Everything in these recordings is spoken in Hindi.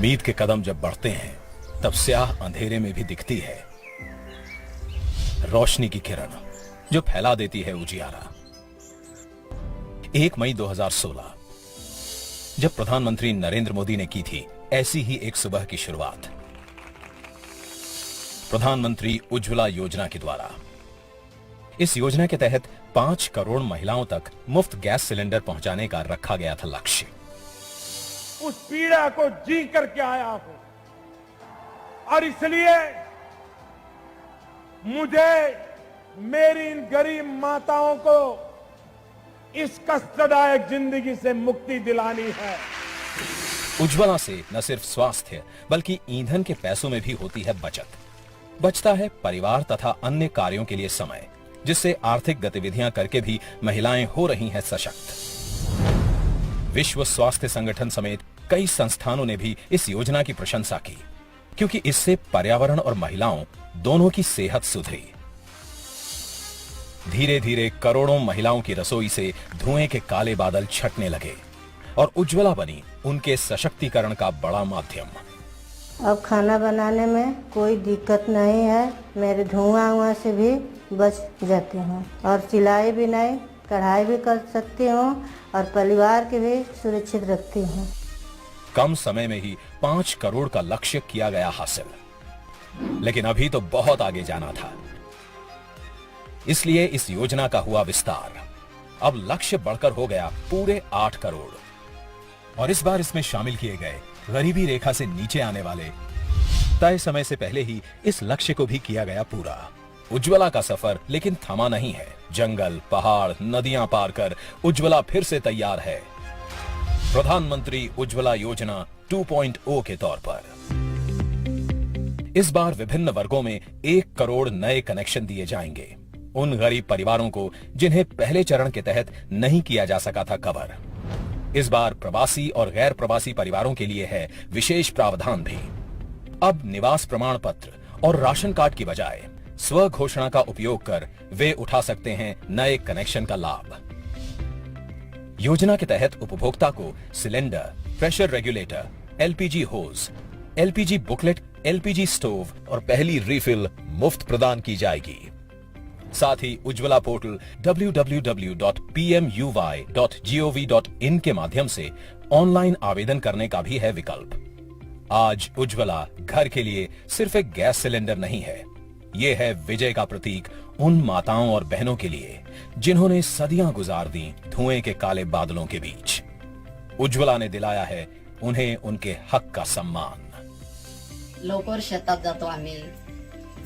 उम्मीद के कदम जब बढ़ते हैं तब स्याह अंधेरे में भी दिखती है रोशनी की किरण जो फैला देती है उजियारा। 1 मई 2016 जब प्रधानमंत्री नरेंद्र मोदी ने की थी ऐसी ही एक सुबह की शुरुआत प्रधानमंत्री उज्ज्वला योजना के द्वारा। इस योजना के तहत 5 करोड़ महिलाओं तक मुफ्त गैस सिलेंडर पहुंचाने का रखा गया था लक्ष्य। उस पीड़ा को जी करके आया हूं और इसलिए मुझे मेरी इन गरीब माताओं को इस कष्टदायक जिंदगी से मुक्ति दिलानी है। उज्ज्वला से न सिर्फ स्वास्थ्य बल्कि ईंधन के पैसों में भी होती है बचत। बचता है परिवार तथा अन्य कार्यों के लिए समय, जिससे आर्थिक गतिविधियां करके भी महिलाएं हो रही हैं सशक्त। विश्व स्वास्थ्य संगठन समेत कई संस्थानों ने भी इस योजना की प्रशंसा की, क्योंकि इससे पर्यावरण और महिलाओं दोनों की सेहत सुधरी। धीरे धीरे करोड़ों महिलाओं की रसोई से धुएं के काले बादल छटने लगे और उज्ज्वला बनी उनके सशक्तिकरण का बड़ा माध्यम। अब खाना बनाने में कोई दिक्कत नहीं है। मेरे धुआं से भी बच जाती हूँ और सिलाई भी नहीं, कढ़ाई भी कर सकती हूँ और परिवार के भी सुरक्षित रखती हूँ। कम समय में ही 5 करोड़ का लक्ष्य किया गया हासिल, लेकिन अभी तो बहुत आगे जाना था। इसलिए इस योजना का हुआ विस्तार। अब लक्ष्य बढ़कर हो गया पूरे 8 करोड़ और इस बार इसमें शामिल किए गए गरीबी रेखा से नीचे आने वाले। तय समय से पहले ही इस लक्ष्य को भी किया गया पूरा। उज्ज्वला का सफर लेकिन थमा नहीं है। जंगल, पहाड़, नदियां पार कर उज्ज्वला फिर से तैयार है प्रधानमंत्री उज्ज्वला योजना 2.0 के तौर पर। इस बार विभिन्न वर्गों में 1 करोड़ नए कनेक्शन दिए जाएंगे उन गरीब परिवारों को जिन्हें पहले चरण के तहत नहीं किया जा सका था कवर। इस बार प्रवासी और गैर प्रवासी परिवारों के लिए है विशेष प्रावधान भी। अब निवास प्रमाण पत्र और राशन कार्ड की बजाय स्व घोषणा का उपयोग कर वे उठा सकते हैं नए कनेक्शन का लाभ। योजना के तहत उपभोक्ता को सिलेंडर, प्रेशर रेगुलेटर, एलपीजी होज, एलपीजी बुकलेट, एलपीजी स्टोव और पहली रिफिल मुफ्त प्रदान की जाएगी। साथ ही उज्ज्वला पोर्टल www.pmuy.gov.in के माध्यम से ऑनलाइन आवेदन करने का भी है विकल्प। आज उज्ज्वला घर के लिए सिर्फ एक गैस सिलेंडर नहीं है, ये है विजय का प्रतीक उन माताओं और बहनों के लिए जिन्होंने सदियां गुजार दी धुएं के काले बादलों के बीच। उज्ज्वला ने दिलाया है उन्हें उनके हक का सम्मान। लवकर शेतात जातो आम्ही।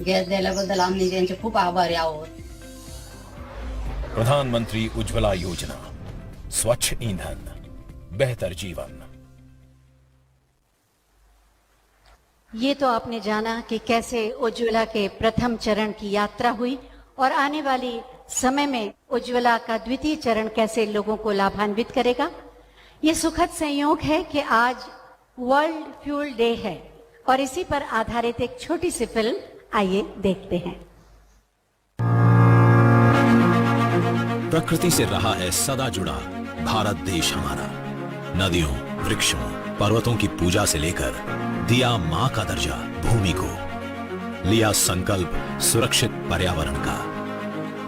गॅस दिल्याबद्दल आम्ही त्यांचे खूप आभारी आहोत। प्रधानमंत्री उज्ज्वला योजना, स्वच्छ ईंधन, बेहतर जीवन। ये तो आपने जाना कि कैसे उज्ज्वला के प्रथम चरण की यात्रा हुई और आने वाली समय में उज्ज्वला का द्वितीय चरण कैसे लोगों को लाभान्वित करेगा। ये सुखद संयोग है कि आज वर्ल्ड फ्यूल डे है और इसी पर आधारित एक छोटी सी फिल्म आइए देखते हैं। प्रकृति से रहा है सदा जुड़ा भारत देश हमारा। नदियों, वृक्षों, पर्वतों की पूजा से लेकर दिया मां का दर्जा भूमि को। लिया संकल्प सुरक्षित पर्यावरण का।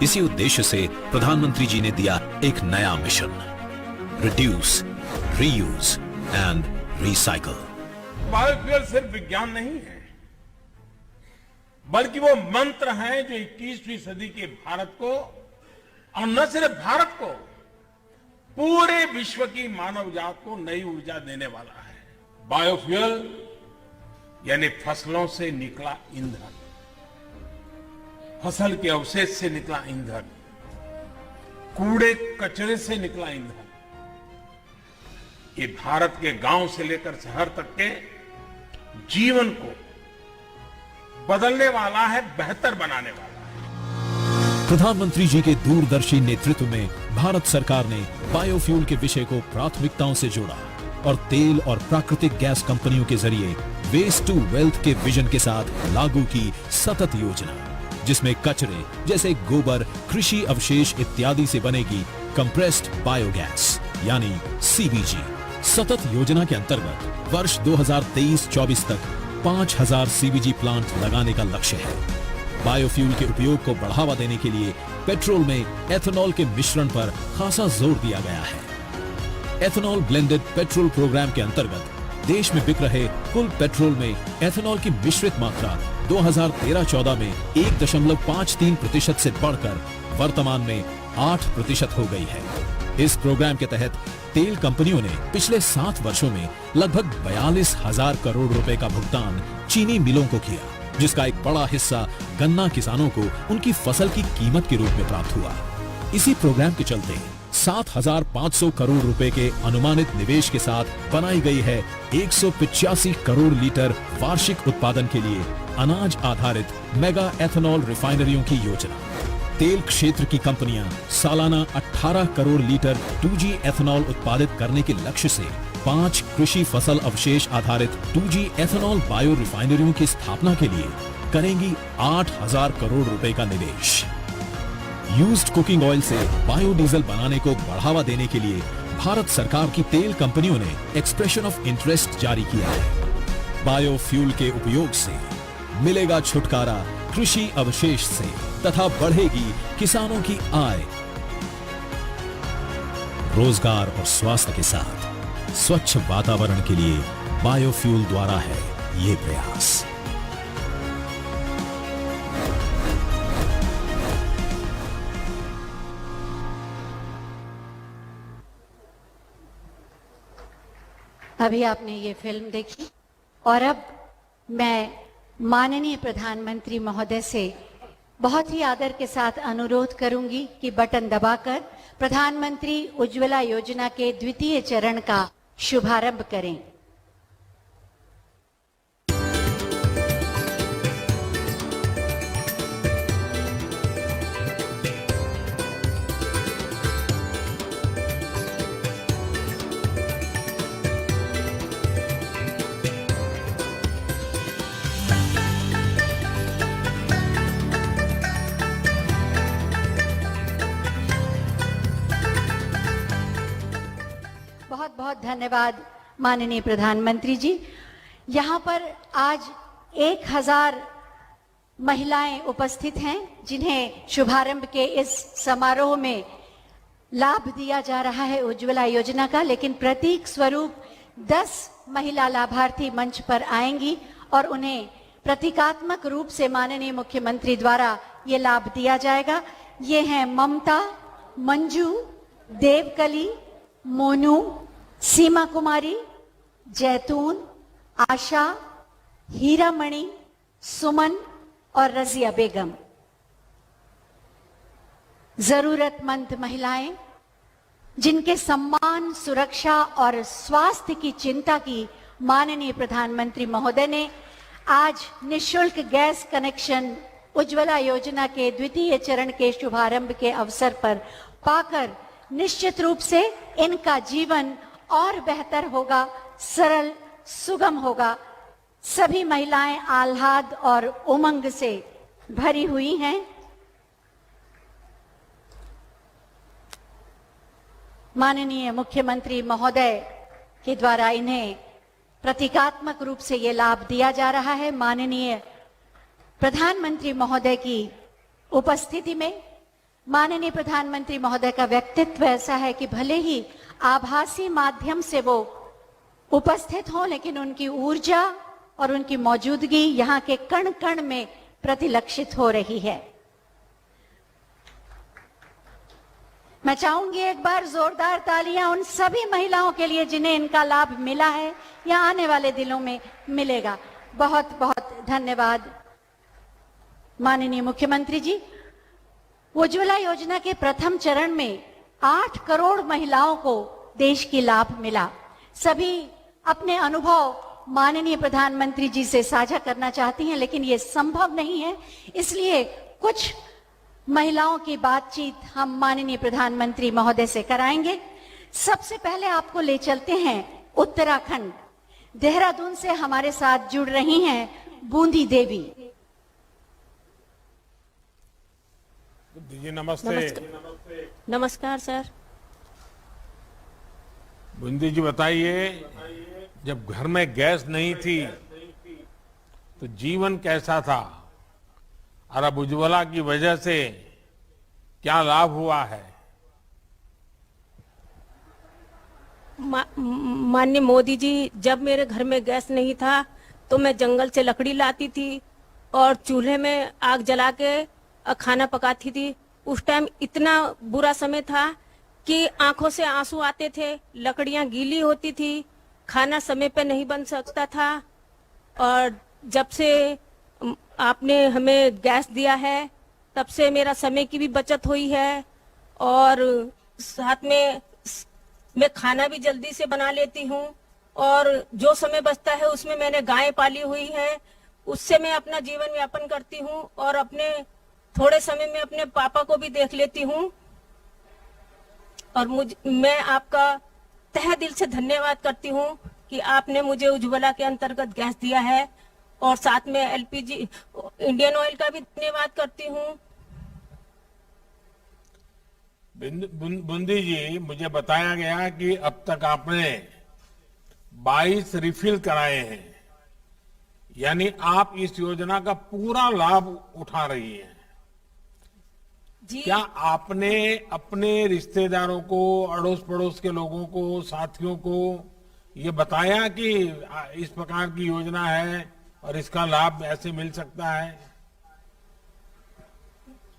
इसी उद्देश्य से प्रधानमंत्री जी ने दिया एक नया mission, reduce, reuse and recycle. Biofuel सिर्फ विज्ञान नहीं है, बल्कि वो मंत्र है जो 21वीं सदी के भारत को, और न सिर्फ भारत को, पूरे विश्व की मानव जात को नई ऊर्जा देने वाला है। बायोफ्यूल यानी फसलों से निकला ईंधन, फसल के अवशेष से निकला ईंधन, कूड़े कचरे से निकला ईंधन। ये भारत के गांव से लेकर शहर तक के जीवन को बदलने वाला है, बेहतर बनाने वाला है। प्रधानमंत्री जी के दूरदर्शी नेतृत्व में भारत सरकार ने बायोफ्यूल के विषय को प्राथमिकताओं से जोड़ा और तेल और प्राकृतिक गैस कंपनियों के जरिए वेस्ट टू वेल्थ के विजन के साथ लागू की सतत योजना, जिसमें कचरे जैसे गोबर, कृषि अवशेष इत्यादि से बनेगी कंप्रेस्ड बायोगैस यानी सीबीजी, सतत योजना के अंतर्गत वर्ष 2023-24 तक 5000 सीबीजी प्लांट लगाने का लक्ष्य है। बायोफ्यूल के उपयोग को बढ़ावा देने के लिए पेट्रोल में एथेनॉल के मिश्रण पर खासा जोर दिया गया है। एथेनॉल ब्लेंडेड पेट्रोल प्रोग्राम के अंतर्गत देश में बिक रहे कुल पेट्रोल में एथेनॉल की मिश्रित मात्रा 2013-14 में 1.53% से बढ़कर वर्तमान में 8% हो गई है। इस प्रोग्राम के तहत तेल कंपनियों ने पिछले 7 वर्षों में लगभग 42,000 करोड़ रुपए का भुगतान चीनी मिलों को किया, जिसका एक बड़ा हिस्सा गन्ना किसानों को उनकी फसल की कीमत के रूप में प्राप्त हुआ। इसी प्रोग्राम के चलते 7,500 करोड़ रुपए के अनुमानित निवेश के साथ बनाई गई है 185 करोड़ लीटर वार्षिक उत्पादन के लिए अनाज आधारित मेगा एथेनॉल रिफाइनरियों की योजना। तेल क्षेत्र की कंपनियां सालाना 18 करोड़ लीटर 2G एथेनॉल उत्पादित करने के लक्ष्य से 5 कृषि फसल अवशेष आधारित 2G एथेनॉल बायो रिफाइनरियों की स्थापना के लिए करेंगी 8,000 करोड़ रुपए का निवेश। यूज्ड कुकिंग ऑयल से बायोडीजल बनाने को बढ़ावा देने के लिए भारत सरकार की तेल कंपनियों ने एक्सप्रेशन ऑफ इंटरेस्ट जारी किया है। बायोफ्यूल के उपयोग से मिलेगा छुटकारा कृषि अवशेष से तथा बढ़ेगी किसानों की आय। रोजगार और स्वास्थ्य के साथ स्वच्छ वातावरण के लिए बायोफ्यूल द्वारा है ये प्रयास। अभी आपने ये फिल्म देखी और अब मैं माननीय प्रधानमंत्री महोदय से बहुत ही आदर के साथ अनुरोध करूंगी कि बटन दबाकर प्रधानमंत्री उज्ज्वला योजना के द्वितीय चरण का शुभारंभ करें। बहुत बहुत धन्यवाद माननीय प्रधानमंत्री जी। यहाँ पर आज 1000 महिलाएं उपस्थित हैं जिन्हें शुभारंभ के इस समारोह में लाभ दिया जा रहा है उज्ज्वला योजना का, लेकिन प्रतीक स्वरूप 10 महिला लाभार्थी मंच पर आएंगी और उन्हें प्रतीकात्मक रूप से माननीय मुख्यमंत्री द्वारा ये लाभ दिया जाएगा। ये हैं ममता, मंजू, देवकली, मोनू, सीमा कुमारी, जैतून, आशा, हीरामणि, सुमन और रजिया बेगम। जरूरतमंद महिलाएं जिनके सम्मान, सुरक्षा और स्वास्थ्य की चिंता की माननीय प्रधानमंत्री महोदय ने आज निःशुल्क गैस कनेक्शन उज्ज्वला योजना के द्वितीय चरण के शुभारंभ के अवसर पर पाकर निश्चित रूप से इनका जीवन और बेहतर होगा, सरल, सुगम होगा। सभी महिलाएं आह्लाद और उमंग से भरी हुई हैं। माननीय मुख्यमंत्री महोदय के द्वारा इन्हें प्रतीकात्मक रूप से ये लाभ दिया जा रहा है। माननीय प्रधानमंत्री महोदय की उपस्थिति में माननीय प्रधानमंत्री महोदय का व्यक्तित्व ऐसा है कि भले ही आभासी माध्यम से वो उपस्थित हो, लेकिन उनकी ऊर्जा और उनकी मौजूदगी यहाँ के कण कण में प्रतिलक्षित हो रही है। मैं चाहूंगी एक बार जोरदार तालियां उन सभी महिलाओं के लिए जिन्हें इनका लाभ मिला है या आने वाले दिनों में मिलेगा। बहुत बहुत धन्यवाद माननीय मुख्यमंत्री जी। उज्ज्वला योजना के प्रथम चरण में 8 करोड़ महिलाओं को देश की लाभ मिला। सभी अपने अनुभव माननीय प्रधानमंत्री जी से साझा करना चाहती हैं, लेकिन ये संभव नहीं है, इसलिए कुछ महिलाओं की बातचीत हम माननीय प्रधानमंत्री महोदय से कराएंगे। सबसे पहले आपको ले चलते हैं उत्तराखंड। देहरादून से हमारे साथ जुड़ रही हैं बूंदी देवी। जी नमस्ते। नमस्कार सर। बुंदी जी बताइए, जब घर में गैस नहीं थी तो जीवन कैसा था, और अब उज्ज्वला की वजह से क्या लाभ हुआ है? माननीय मोदी जी, जब मेरे घर में गैस नहीं था तो मैं जंगल से लकड़ी लाती थी और चूल्हे में आग जला के खाना पकाती थी। उस टाइम इतना बुरा समय था कि आंखों से आंसू आते थे, लकड़ियां गीली होती थी, खाना समय पे नहीं बन सकता था। और जब से आपने हमें गैस दिया है तब से मेरा समय की भी बचत हुई है, और साथ में मैं खाना भी जल्दी से बना लेती हूँ, और जो समय बचता है उसमें मैंने गाय पाली हुई है, उससे मैं अपना जीवन यापन करती हूँ, और अपने थोड़े समय में अपने पापा को भी देख लेती हूँ। और मैं आपका तहे दिल से धन्यवाद करती हूँ कि आपने मुझे उज्ज्वला के अंतर्गत गैस दिया है, और साथ में एलपीजी इंडियन ऑयल का भी धन्यवाद करती हूँ। बुंदी जी, मुझे बताया गया कि अब तक आपने 22 रिफिल कराए हैं, यानी आप इस योजना का पूरा लाभ उठा रही हैं। जी, क्या आपने अपने रिश्तेदारों को, अड़ोस पड़ोस के लोगों को, साथियों को ये बताया कि इस प्रकार की योजना है और इसका लाभ ऐसे मिल सकता है?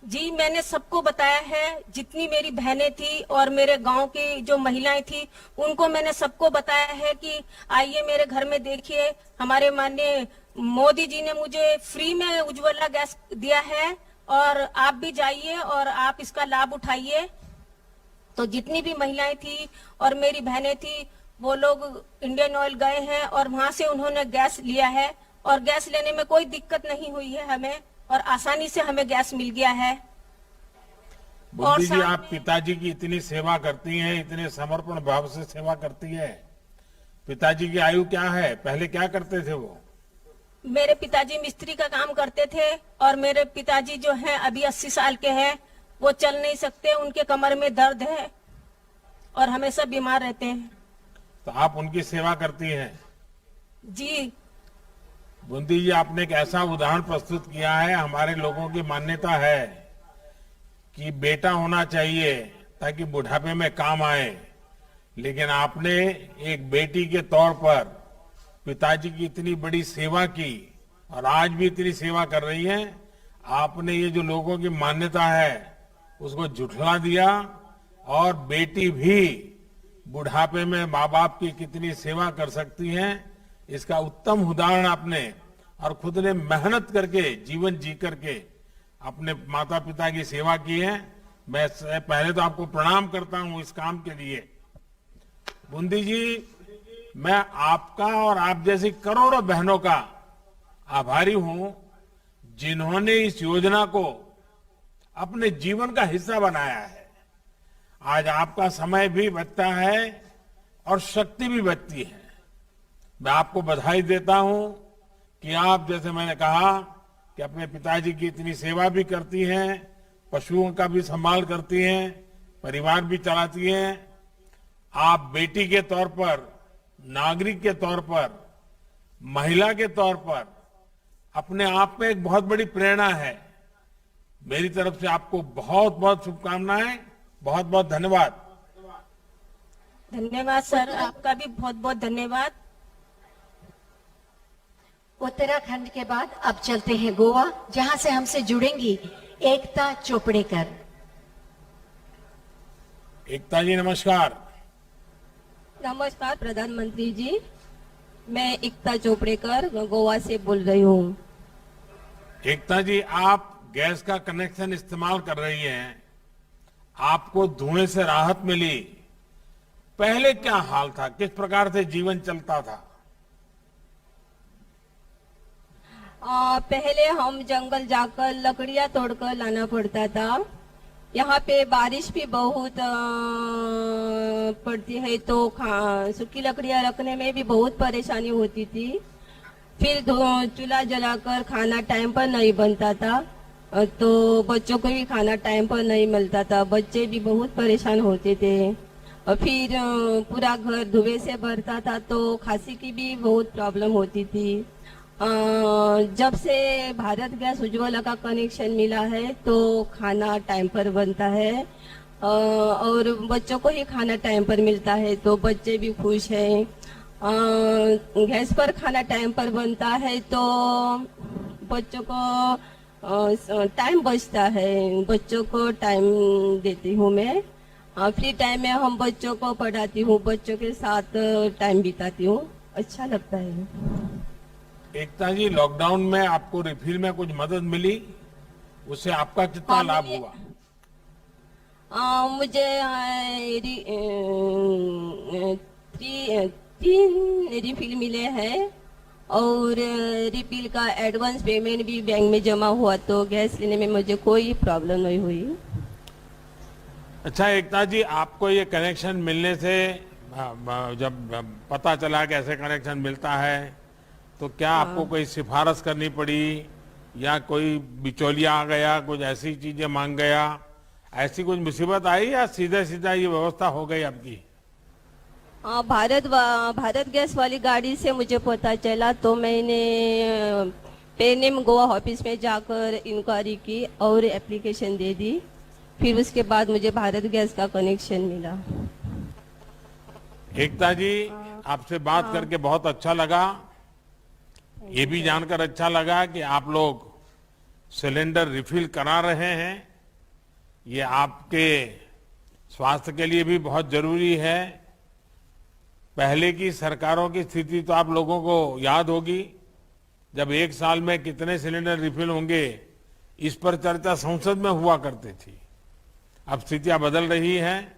जी, मैंने सबको बताया है, जितनी मेरी बहनें थी और मेरे गांव की जो महिलाएं थी उनको मैंने सबको बताया है कि आइए मेरे घर में देखिए, हमारे माननीय मोदी जी ने मुझे फ्री में उज्ज्वला गैस दिया है, और आप भी जाइए और आप इसका लाभ उठाइए। तो जितनी भी महिलाएं थी और मेरी बहनें थी वो लोग इंडियन ऑयल गए हैं और वहां से उन्होंने गैस लिया है, और गैस लेने में कोई दिक्कत नहीं हुई है हमें, और आसानी से हमें गैस मिल गया है। बुंदी जी, आप पिताजी की इतनी सेवा करती हैं, इतने समर्पण भाव से सेवा करती है। पिताजी की आयु क्या है, पहले क्या करते थे वो? मेरे पिताजी मिस्त्री का काम करते थे, और मेरे पिताजी जो हैं अभी 80 साल के हैं, वो चल नहीं सकते, उनके कमर में दर्द है और हमेशा बीमार रहते हैं। तो आप उनकी सेवा करती हैं? जी। बुंदी जी, आपने एक ऐसा उदाहरण प्रस्तुत किया है। हमारे लोगों की मान्यता है कि बेटा होना चाहिए ताकि बुढ़ापे में काम आए, लेकिन आपने एक बेटी के तौर पर पिताजी की इतनी बड़ी सेवा की और आज भी इतनी सेवा कर रही हैं। आपने ये जो लोगों की मान्यता है उसको झुठला दिया, और बेटी भी बुढ़ापे में माँ बाप की कितनी सेवा कर सकती हैं, इसका उत्तम उदाहरण आपने, और खुद ने मेहनत करके जीवन जी करके अपने माता पिता की सेवा की है। मैं पहले तो आपको प्रणाम करता हूं इस काम के लिए। बुंदी जी, मैं आपका और आप जैसी करोड़ों बहनों का आभारी हूं जिन्होंने इस योजना को अपने जीवन का हिस्सा बनाया है। आज आपका समय भी बचता है और शक्ति भी बचती है। मैं आपको बधाई देता हूं कि आप, जैसे मैंने कहा, कि अपने पिताजी की इतनी सेवा भी करती हैं, पशुओं का भी संभाल करती हैं, परिवार भी चलाती हैं। आप बेटी के तौर पर, नागरिक के तौर पर, महिला के तौर पर अपने आप में एक बहुत बड़ी प्रेरणा है। मेरी तरफ से आपको बहुत बहुत शुभकामनाएं, बहुत बहुत धन्यवाद। धन्यवाद सर, आपका भी बहुत बहुत धन्यवाद। उत्तराखंड के बाद अब चलते हैं गोवा, जहां से हमसे जुड़ेंगी एकता चोपड़ेकर। एकता जी, नमस्कार। नमस्कार प्रधानमंत्री जी, मैं एकता चोपड़ेकर गोवा से बोल रही हूँ। एकता जी, आप गैस का कनेक्शन इस्तेमाल कर रही हैं, आपको धुएं से राहत मिली। पहले क्या हाल था, किस प्रकार से जीवन चलता था? पहले हम जंगल जाकर लकड़ियां तोड़कर लाना पड़ता था। यहाँ पे बारिश भी बहुत पड़ती है, तो सूखी लकड़ियां रखने में भी बहुत परेशानी होती थी। फिर चूल्हा जलाकर खाना टाइम पर नहीं बनता था, तो बच्चों को भी खाना टाइम पर नहीं मिलता था, बच्चे भी बहुत परेशान होते थे। और फिर पूरा घर धुएं से भरता था, तो खांसी की भी बहुत प्रॉब्लम होती थी। जब से भारत गैस उज्ज्वला का कनेक्शन मिला है तो खाना टाइम पर बनता है, और बच्चों को ही खाना टाइम पर मिलता है तो बच्चे भी खुश हैं। गैस पर खाना टाइम पर बनता है तो बच्चों को टाइम बचता है, बच्चों को टाइम देती हूँ मैं। फ्री टाइम में हम बच्चों को पढ़ाती हूँ, बच्चों के साथ टाइम बिताती हूँ, अच्छा लगता है। एकता जी, लॉकडाउन में आपको रिफिल में कुछ मदद मिली, उससे आपका कितना लाभ हुआ? मुझे 3 रिफिल मिले हैं, और रिफिल का एडवांस पेमेंट भी बैंक में जमा हुआ, तो गैस लेने में मुझे कोई प्रॉब्लम नहीं हुई। अच्छा एकता जी, आपको ये कनेक्शन मिलने से जब पता चला कि ऐसे कनेक्शन मिलता है तो क्या आपको कोई सिफारिश करनी पड़ी, या कोई बिचौलिया आ गया, कुछ ऐसी चीजें मांग गया, ऐसी कुछ मुसीबत आई, या सीधा सीधा ये व्यवस्था हो गई आपकी? भारत गैस वाली गाड़ी से मुझे पता चला, तो मैंने पेनेम गोवा ऑफिस में जाकर इंक्वायरी की और एप्लीकेशन दे दी। फिर उसके बाद मुझे भारत गैस का कनेक्शन मिला। एकता जी, आपसे बात करके बहुत अच्छा लगा। ये भी जानकर अच्छा लगा कि आप लोग सिलेंडर रिफिल करा रहे हैं। ये आपके स्वास्थ्य के लिए भी बहुत जरूरी है। पहले की सरकारों की स्थिति तो आप लोगों को याद होगी, जब एक साल में कितने सिलेंडर रिफिल होंगे, इस पर चर्चा संसद में हुआ करती थी। अब स्थितियां बदल रही हैं।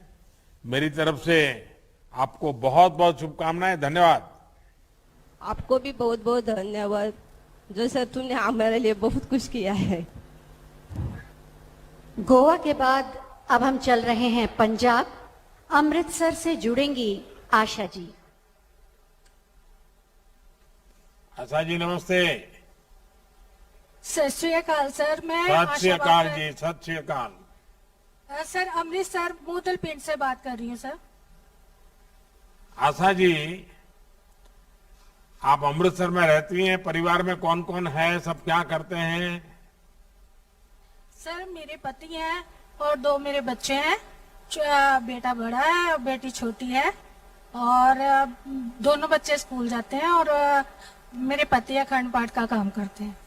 मेरी तरफ से आपको बहुत बहुत शुभकामनाएं, धन्यवाद। आपको भी बहुत बहुत धन्यवाद, जो सर तुमने हमारे लिए बहुत कुछ किया है। गोवा के बाद अब हम चल रहे हैं पंजाब। अमृतसर से जुड़ेंगी आशा जी। आशा जी नमस्ते। सत श्री अकाल सर, मैं सत श्री अकाल जी, सत श्री अकाल। सर अमृतसर मूदल पिंड से बात कर रही हूँ सर। आशा जी, आप अमृतसर में रहती हैं, परिवार में कौन कौन है, सब क्या करते हैं? सर मेरे पति हैं और 2 मेरे बच्चे हैं। बेटा बड़ा है और बेटी छोटी है, और दोनों बच्चे स्कूल जाते हैं, और मेरे पति अखंड पाठ का काम करते हैं।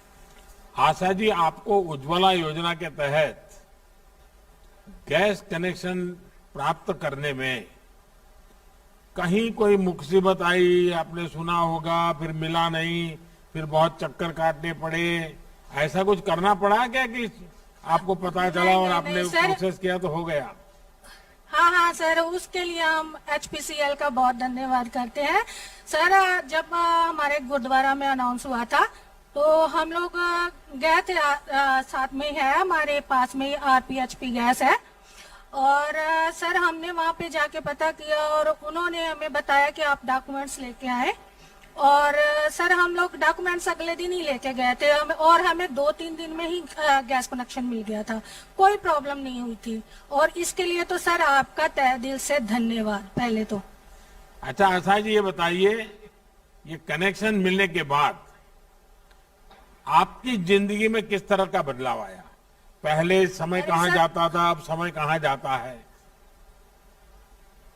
आशा जी, आपको उज्ज्वला योजना के तहत गैस कनेक्शन प्राप्त करने में कहीं कोई मुसीबत आई, आपने सुना होगा, फिर मिला नहीं, फिर बहुत चक्कर काटने पड़े, ऐसा कुछ करना पड़ा क्या कि आपको पता चला और आपने प्रोसेस किया तो हो गया? हाँ सर, उसके लिए हम HPCL का बहुत धन्यवाद करते हैं। सर जब हमारे गुरुद्वारा में अनाउंस हुआ था तो हम लोग गए थे, साथ में है हमारे पास में RPHP गैस है, और सर हमने वहाँ पे जाके पता किया और उन्होंने हमें बताया कि आप डॉक्यूमेंट्स लेके आए, और सर हम लोग डॉक्यूमेंट्स अगले दिन ही लेके गए थे, और हमें 2-3 दिन में ही गैस कनेक्शन मिल गया था, कोई प्रॉब्लम नहीं हुई थी। और इसके लिए तो सर आपका तहे दिल से धन्यवाद पहले तो। अच्छा आशा जी, ये बताइए, ये कनेक्शन मिलने के बाद आपकी जिंदगी में किस तरह का बदलाव आया? पहले समय कहाँ जाता था, अब समय कहाँ जाता है?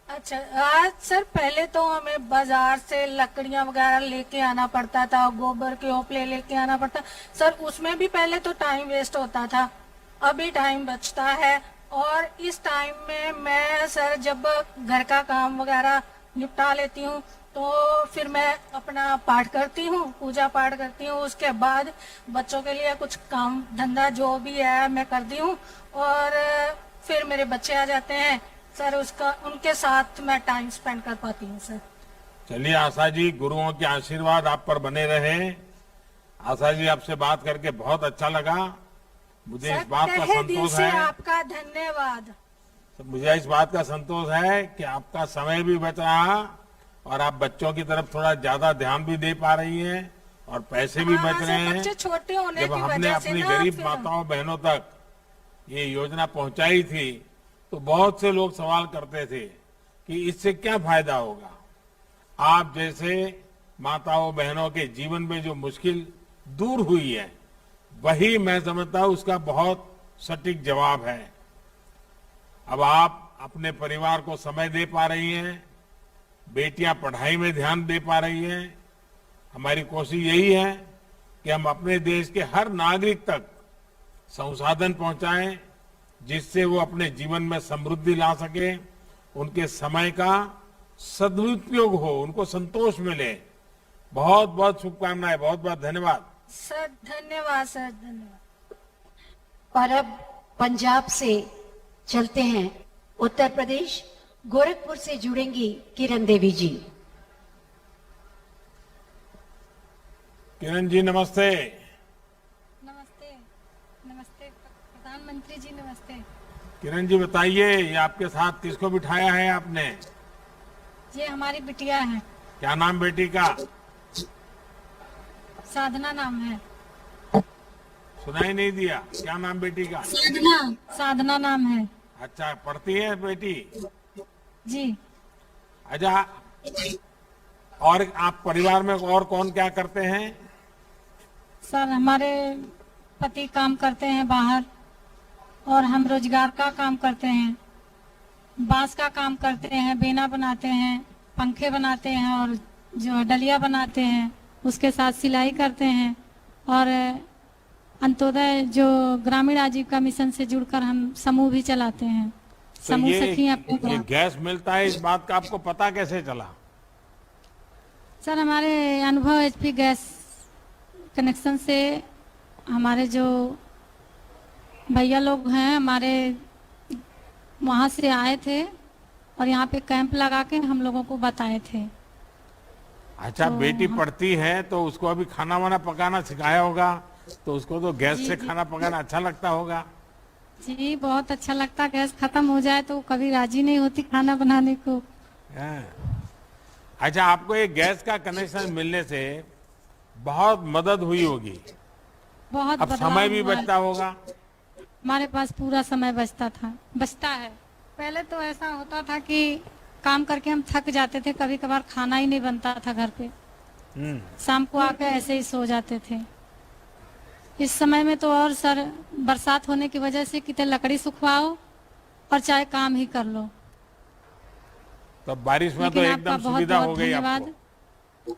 अच्छा आज सर, पहले तो हमें बाजार से लकड़ियां वगैरह लेके आना पड़ता था, गोबर के ओपले लेके आना पड़ता सर, उसमें भी पहले तो टाइम वेस्ट होता था, अभी टाइम बचता है। और इस टाइम में मैं सर जब घर का काम वगैरह निपटा लेती हूँ तो फिर मैं अपना पाठ करती हूँ, पूजा पाठ करती हूँ, उसके बाद बच्चों के लिए कुछ काम धंधा जो भी है मैं करती हूँ, और फिर मेरे बच्चे आ जाते हैं सर, उसका उनके साथ मैं टाइम स्पेंड कर पाती हूँ सर। चलिए आशा जी, गुरुओं के आशीर्वाद आप पर बने रहे। आशा जी, आपसे बात करके बहुत अच्छा लगा। मुझे इस बात का संतोष है, आपका धन्यवाद। मुझे इस बात का संतोष है कि आपका समय भी बच रहा और आप बच्चों की तरफ थोड़ा ज्यादा ध्यान भी दे पा रही हैं और पैसे भी बच रहे हैं। छोटे होने जब की हमने वजह से अपनी ना गरीब माताओं बहनों तक ये योजना पहुंचाई थी तो बहुत से लोग सवाल करते थे कि इससे क्या फायदा होगा। आप जैसे माताओं बहनों के जीवन में जो मुश्किल दूर हुई है, वही मैं समझता हूं उसका बहुत सटीक जवाब है। अब आप अपने परिवार को समय दे पा रही हैं, बेटियां पढ़ाई में ध्यान दे पा रही हैं। हमारी कोशिश यही है कि हम अपने देश के हर नागरिक तक संसाधन पहुंचाएं, जिससे वो अपने जीवन में समृद्धि ला सके, उनके समय का सदुपयोग हो, उनको संतोष मिले। बहुत बहुत शुभकामनाएं, बहुत बहुत धन्यवाद। सर धन्यवाद, सर धन्यवाद। और अब पंजाब से चलते हैं उत्तर प्रदेश, गोरखपुर से जुड़ेंगी किरण देवी जी। किरण जी नमस्ते। नमस्ते, नमस्ते प्रधानमंत्री जी, नमस्ते। किरण जी बताइए, ये आपके साथ किसको बिठाया है आपने? ये हमारी बिटिया है। क्या नाम बेटी का? साधना नाम है। सुनाई नहीं दिया, क्या नाम बेटी का? साधना, साधना नाम है। अच्छा, पढ़ती है बेटी? जी। अच्छा, और आप परिवार में और कौन क्या करते हैं? सर हमारे पति काम करते हैं बाहर, और हम रोजगार का काम करते हैं। बांस का काम करते हैं, बेना बनाते हैं, पंखे बनाते हैं, और जो डलिया बनाते हैं उसके साथ सिलाई करते हैं। और अंत्योदय जो ग्रामीण आजीविका मिशन से जुड़कर हम समूह भी चलाते हैं। समूह सखी अपने ये गैस मिलता है, इस बात का आपको पता कैसे चला? सर हमारे अनुभव एचपी गैस कनेक्शन से हमारे जो भैया लोग हैं हमारे वहाँ से आए थे और यहाँ पे कैंप लगा के हम लोगों को बताए थे। अच्छा, तो बेटी पढ़ती है तो उसको अभी खाना वाना पकाना सिखाया होगा, तो उसको तो गैस से खाना पकाना अच्छा लगता होगा। जी बहुत अच्छा लगता, गैस खत्म हो जाए तो कभी राजी नहीं होती खाना बनाने को। अच्छा, आपको ये गैस का कनेक्शन मिलने से बहुत मदद हुई होगी। बहुत अब समय भी बचता होगा। हमारे पास पूरा समय बचता है। पहले तो ऐसा होता था कि काम करके हम थक जाते थे, कभी कभार खाना ही नहीं बनता था घर पे, शाम को आकर ऐसे ही सो जाते थे। इस समय में तो और सर बरसात होने की वजह से कितने लकड़ी सुखवाओ और चाहे काम ही कर लो। तो बारिश में तो एकदम सुविधा हो गई आपको।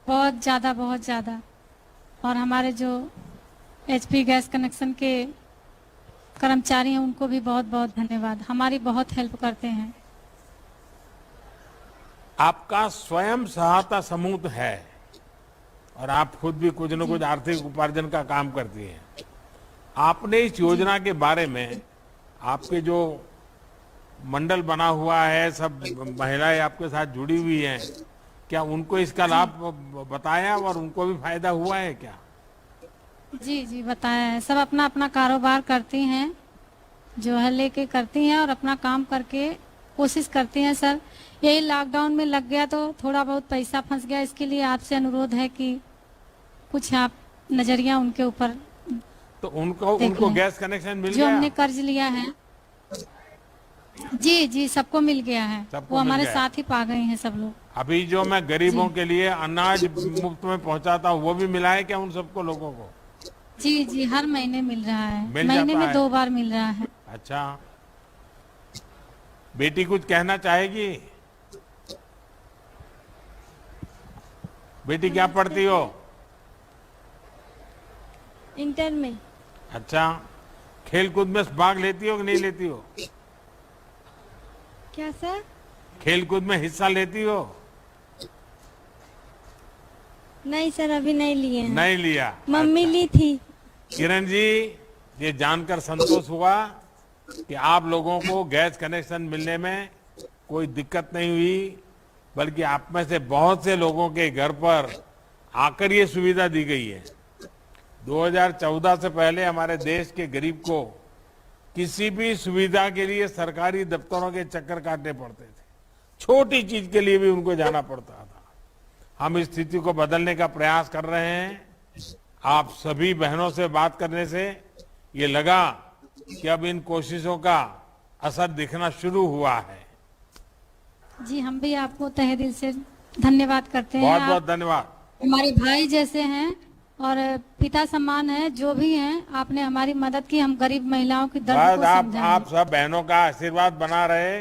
बहुत ज्यादा। और हमारे जो एचपी गैस कनेक्शन के कर्मचारी हैं उनको भी बहुत बहुत धन्यवाद, हमारी बहुत हेल्प करते हैं। आपका स्वयं सहायता समूह है और आप खुद भी कुछ न कुछ आर्थिक उपार्जन का काम करती हैं। आपने इस योजना के बारे में, आपके जो मंडल बना हुआ है, सब महिलाएं आपके साथ जुड़ी हुई हैं, क्या उनको इसका लाभ बताया और उनको भी फायदा हुआ है क्या? जी बताया है। सब अपना अपना कारोबार करती हैं, जो है लेके करती हैं और अपना काम करके कोशिश करती हैं। सर यही लॉकडाउन में लग गया तो थोड़ा बहुत पैसा फंस गया, इसके लिए आपसे अनुरोध है कि कुछ आप नजरिया उनके ऊपर। तो उनको गैस कनेक्शन मिल गया? जो हमने कर्ज लिया है जी सबको मिल गया है, वो हमारे साथ ही पा गए हैं सब लोग। अभी जो मैं गरीबों के लिए अनाज मुफ्त में पहुंचाता हूँ वो भी मिला है क्या उन सबको लोगों को? जी हर महीने मिल रहा है, महीने में 2 बार मिल रहा है। अच्छा, बेटी कुछ कहना चाहेगी? बेटी क्या पढ़ती हो? इंटर में। अच्छा, खेल कूद में भाग लेती हो कि नहीं लेती हो? क्या सर? खेल कूद में हिस्सा लेती हो? नहीं सर, अभी नहीं लिए हैं। नहीं लिया? मम्मी ली थी। किरण जी, ये जानकर संतोष हुआ कि आप लोगों को गैस कनेक्शन मिलने में कोई दिक्कत नहीं हुई, बल्कि आप में से बहुत से लोगों के घर पर आकर ये सुविधा दी गई है। 2014 से पहले हमारे देश के गरीब को किसी भी सुविधा के लिए सरकारी दफ्तरों के चक्कर काटने पड़ते थे, छोटी चीज के लिए भी उनको जाना पड़ता था। हम इस स्थिति को बदलने का प्रयास कर रहे हैं। आप सभी बहनों से बात करने से ये लगा कि अब इन कोशिशों का असर दिखना शुरू हुआ है। जी हम भी आपको तहे दिल से धन्यवाद करते हैं। बहुत आप बहुत धन्यवाद। हमारे भाई जैसे हैं और पिता समान है, जो भी हैं आपने हमारी मदद की, हम गरीब महिलाओं की दर्द बस को समझा। आप सब बहनों का आशीर्वाद बना रहे।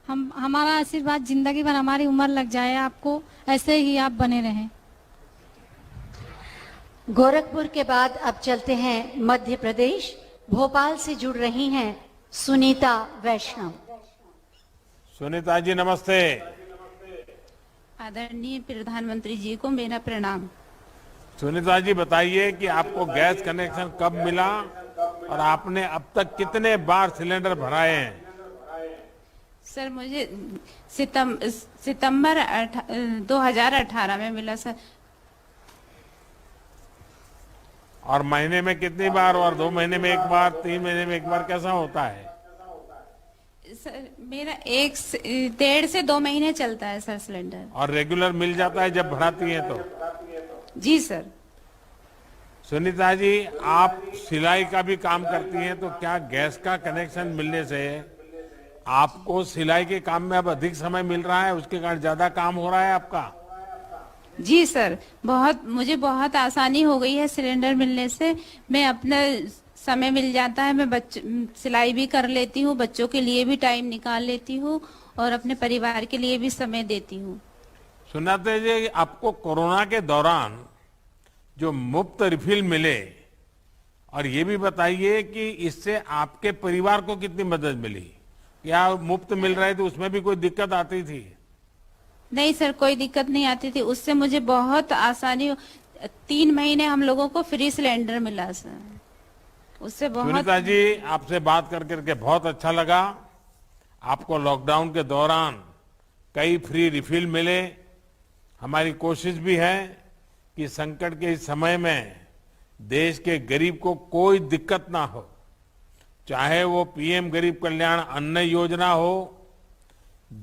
हम हमारा आशीर्वाद जिंदगी भर, हमारी उम्र लग जाए आपको, ऐसे ही आप बने रहें। गोरखपुर के बाद अब चलते हैं मध्य प्रदेश। भोपाल से जुड़ रही हैं सुनीता वैष्णव। सुनीता जी नमस्ते। आदरणीय प्रधानमंत्री जी को मेरा प्रणाम। सुनीता जी बताइए कि आपको गैस कनेक्शन कब मिला और आपने अब तक कितने बार सिलेंडर भराए हैं? सर मुझे सितंबर 2018 में मिला सर। और महीने में कितनी बार, और 2 महीने में एक बार, 3 महीने में एक बार, कैसा होता है? सर मेरा 1.5 से 2 महीने चलता है सर सिलेंडर। और रेगुलर मिल जाता है जब भराती हैं तो? जी सर। सुनीता जी आप सिलाई का भी काम करती हैं, तो क्या गैस का कनेक्शन मिलने से आपको सिलाई के काम में अब अधिक समय मिल रहा है, उसके कारण ज्यादा काम हो रहा है आपका? जी सर, मुझे बहुत आसानी हो गई है सिलेंडर मिलने से। मैं अपना समय मिल जाता है, मैं सिलाई भी कर लेती हूँ, बच्चों के लिए भी टाइम निकाल लेती हूँ और अपने परिवार के लिए भी समय देती हूँ। सुनाते जी आपको कोरोना के दौरान जो मुफ्त रिफिल मिले, और ये भी बताइए कि इससे आपके परिवार को कितनी मदद मिली? क्या मुफ्त मिल रहे थे उसमें भी कोई दिक्कत आती थी? नहीं सर, कोई दिक्कत नहीं आती थी, उससे मुझे बहुत आसानी। 3 महीने हम लोगों को फ्री सिलेंडर मिला सर, उससे बहुत। सुनीता जी आपसे बात करके बहुत अच्छा लगा। आपको लॉकडाउन के दौरान कई फ्री रिफिल मिले। हमारी कोशिश भी है कि संकट के इस समय में देश के गरीब को कोई दिक्कत ना हो, चाहे वो पीएम गरीब कल्याण अन्न योजना हो,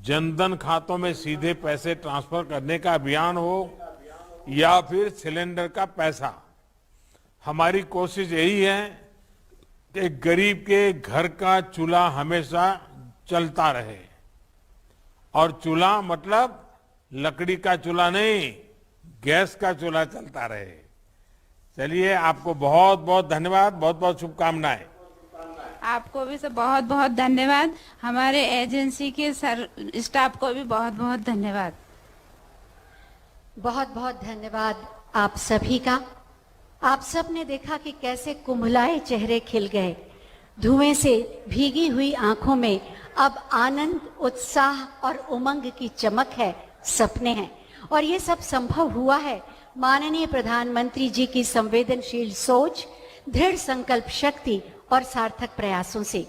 जनधन खातों में सीधे पैसे ट्रांसफर करने का अभियान हो, या फिर सिलेंडर का पैसा। हमारी कोशिश यही है कि गरीब के घर का चूल्हा हमेशा चलता रहे। और चूल्हा मतलब लकड़ी का चूल्हा नहीं, गैस का चूल्हा चलता रहे। चलिए आपको बहुत बहुत धन्यवाद, बहुत बहुत शुभकामनाएं। आपको भी सर बहुत बहुत धन्यवाद। हमारे एजेंसी के स्टाफ को भी बहुत बहुत धन्यवाद। बहुत बहुत धन्यवाद आप सभी का। आप सब ने देखा कि कैसे कुम्भलाए चेहरे खिल गए। धुएं से भीगी हुई आंखों में अब आनंद, उत्साह और उमंग की चमक है, सपने हैं। और ये सब संभव हुआ है माननीय प्रधानमंत्री जी की संवेदनशील सोच, दृढ़ संकल्प शक्ति और सार्थक प्रयासों से।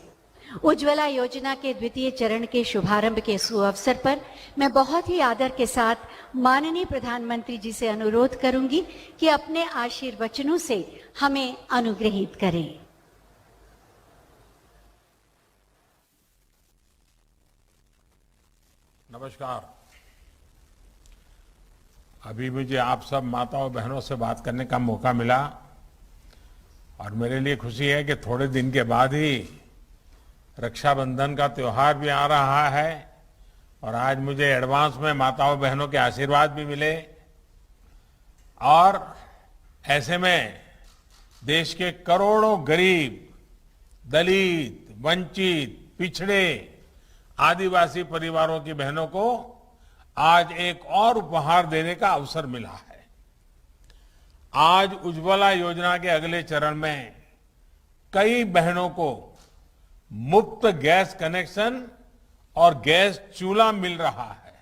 उज्ज्वला योजना के द्वितीय चरण के शुभारंभ के सुअवसर पर मैं बहुत ही आदर के साथ माननीय प्रधानमंत्री जी से अनुरोध करूंगी कि अपने आशीर्वचनों से हमें अनुग्रहित करें। नमस्कार। अभी मुझे आप सब माताओं बहनों से बात करने का मौका मिला, और मेरे लिए खुशी है कि थोड़े दिन के बाद ही रक्षाबंधन का त्योहार भी आ रहा है, और आज मुझे एडवांस में माताओं बहनों के आशीर्वाद भी मिले। और ऐसे में देश के करोड़ों गरीब, दलित, वंचित, पिछड़े, आदिवासी परिवारों की बहनों को आज एक और उपहार देने का अवसर मिला है। आज उज्ज्वला योजना के अगले चरण में कई बहनों को मुफ्त गैस कनेक्शन और गैस चूल्हा मिल रहा है।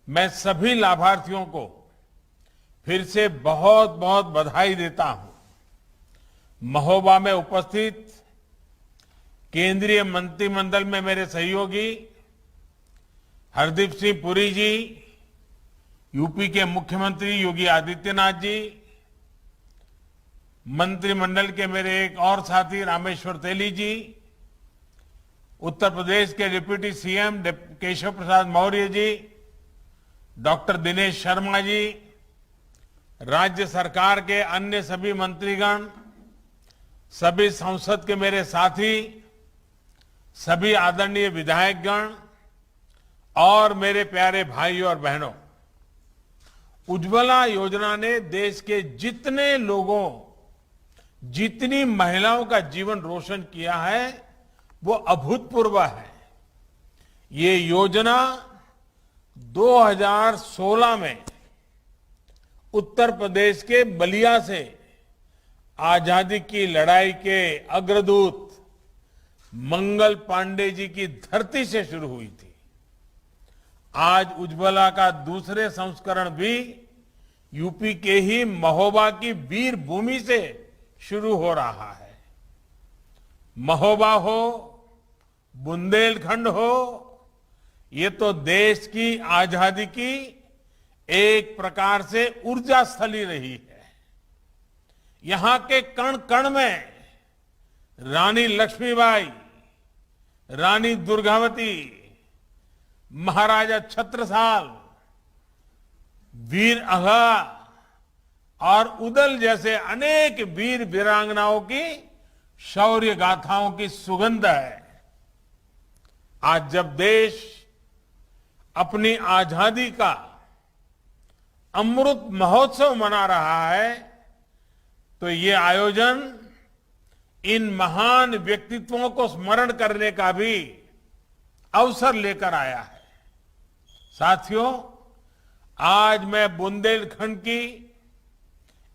मैं सभी लाभार्थियों को फिर से बहुत बहुत बधाई देता हूं। महोबा में उपस्थित केंद्रीय मंत्रिमंडल में मेरे सहयोगी हरदीप सिंह पुरी जी, यूपी के मुख्यमंत्री योगी आदित्यनाथ जी, मंत्रिमंडल के मेरे एक और साथी रामेश्वर तेली जी, उत्तर प्रदेश के deputy CM Keshav Prasad Maurya ji, doctor Dinesh Sharma ji, राज्य सरकार के अन्य सभी मंत्रीगण, सभी संसद के मेरे साथी, सभी आदरणीय विधायकगण, और मेरे प्यारे भाइयों और बहनों, उज्ज्वला योजना ने देश के जितने लोगों, जितनी महिलाओं का जीवन रोशन किया है वो अभूतपूर्व है। ये योजना 2016 में उत्तर प्रदेश के बलिया से आजादी की लड़ाई के अग्रदूत मंगल पांडे जी की धरती से शुरू हुई थी। आज उज्ज्वला का दूसरे संस्करण भी यूपी के ही महोबा की वीर भूमि से शुरू हो रहा है। महोबा हो, बुंदेलखंड हो, ये तो देश की आजादी की एक प्रकार से ऊर्जा स्थली रही है। यहां के कण कण में रानी लक्ष्मीबाई, रानी दुर्गावती, महाराजा छत्रसाल, वीर अघा और उदल जैसे अनेक वीर वीरांगनाओं की शौर्य गाथाओं की सुगंध है। आज जब देश अपनी आजादी का अमृत महोत्सव मना रहा है तो ये आयोजन इन महान व्यक्तित्वों को स्मरण करने का भी अवसर लेकर आया है। साथियों, आज मैं बुंदेलखंड की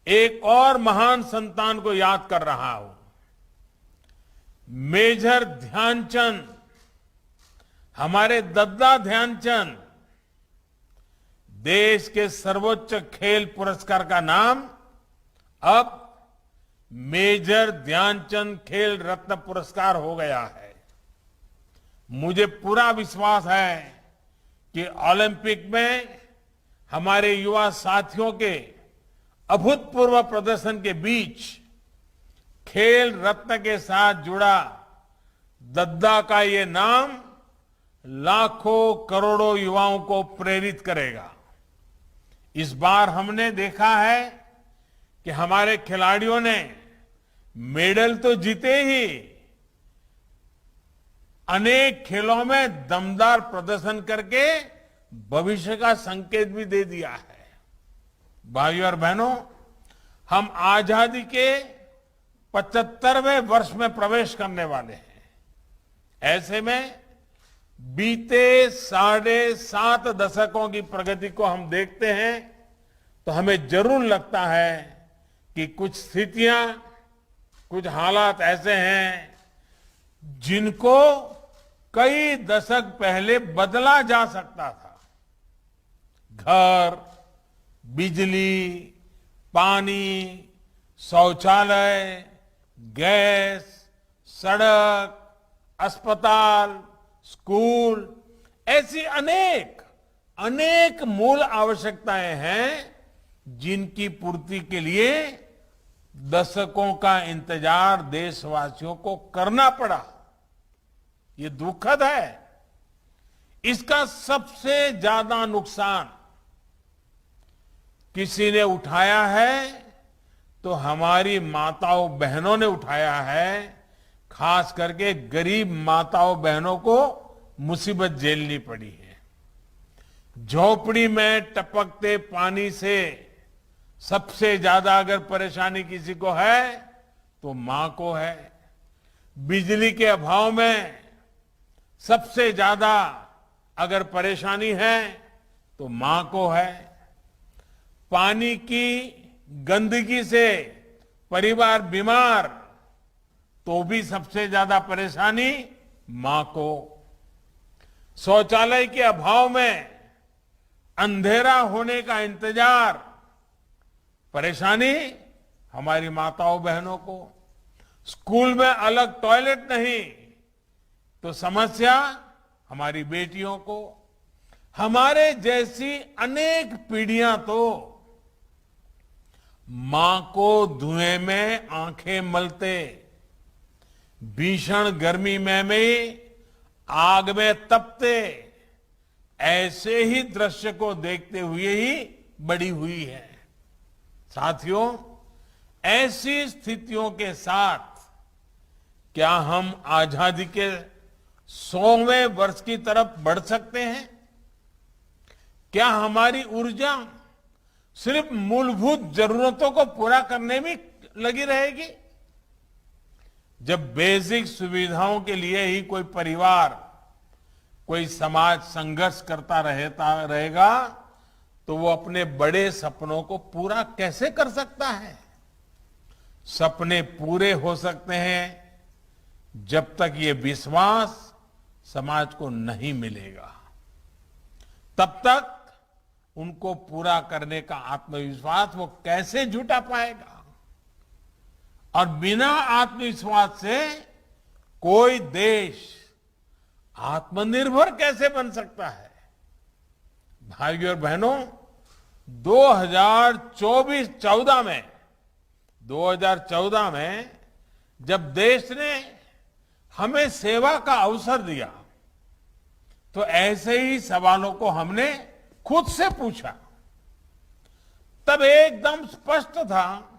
एक और महान संतान को याद कर रहा हूं। मेजर ध्यानचंद, हमारे दद्दा ध्यानचंद। देश के सर्वोच्च खेल पुरस्कार का नाम अब मेजर ध्यानचंद खेल रत्न पुरस्कार हो गया है। मुझे पूरा विश्वास है कि ओलंपिक में हमारे युवा साथियों के अभूतपूर्व प्रदर्शन के बीच खेल रत्न के साथ जुड़ा दद्दा का ये नाम लाखों करोड़ों युवाओं को प्रेरित करेगा। इस बार हमने देखा है कि हमारे खिलाड़ियों ने मेडल तो जीते ही अनेक खेलों में दमदार प्रदर्शन करके भविष्य का संकेत भी दे दिया है। भाइयों और बहनों, हम आजादी के 75वें वर्ष में प्रवेश करने वाले हैं। ऐसे में बीते 7.5 दशकों की प्रगति को हम देखते हैं तो हमें जरूर लगता है कि कुछ स्थितियां, कुछ हालात ऐसे हैं जिनको कई दशक पहले बदला जा सकता था। घर, बिजली, पानी, शौचालय, गैस, सड़क, अस्पताल, स्कूल, ऐसी अनेक मूल आवश्यकताएं हैं जिनकी पूर्ति के लिए दशकों का इंतजार देशवासियों को करना पड़ा। ये दुखद है। इसका सबसे ज्यादा नुकसान किसी ने उठाया है तो हमारी माताओं बहनों ने उठाया है। खास करके गरीब माताओं बहनों को मुसीबत झेलनी पड़ी है। झोपड़ी में टपकते पानी से सबसे ज्यादा अगर परेशानी किसी को है तो मां को है। बिजली के अभाव में सबसे ज्यादा अगर परेशानी है तो मां को है। पानी की गंदगी से परिवार बीमार तो भी सबसे ज्यादा परेशानी मां को। शौचालय के अभाव में अंधेरा होने का इंतजार, परेशानी हमारी माताओं बहनों को। स्कूल में अलग टॉयलेट नहीं तो समस्या हमारी बेटियों को। हमारे जैसी अनेक पीढ़ियां तो मां को धुएं में आंखें मलते, भीषण गर्मी में भी आग में तपते, ऐसे ही दृश्य को देखते हुए ही बड़ी हुई है। साथियों, ऐसी स्थितियों के साथ क्या हम आजादी के 100वें वर्ष की तरफ बढ़ सकते हैं? क्या हमारी ऊर्जा सिर्फ मूलभूत जरूरतों को पूरा करने में लगी रहेगी? जब बेसिक सुविधाओं के लिए ही कोई परिवार, कोई समाज संघर्ष करता रहेगा तो वो अपने बड़े सपनों को पूरा कैसे कर सकता है? सपने पूरे हो सकते हैं जब तक ये विश्वास समाज को नहीं मिलेगा, तब तक उनको पूरा करने का आत्मविश्वास वो कैसे जुटा पाएगा? और बिना आत्मविश्वास से कोई देश आत्मनिर्भर कैसे बन सकता है? भाइयों और बहनों, 2014 में जब देश ने हमें सेवा का अवसर दिया तो ऐसे ही सवालों को हमने खुद से पूछा। तब एकदम स्पष्ट था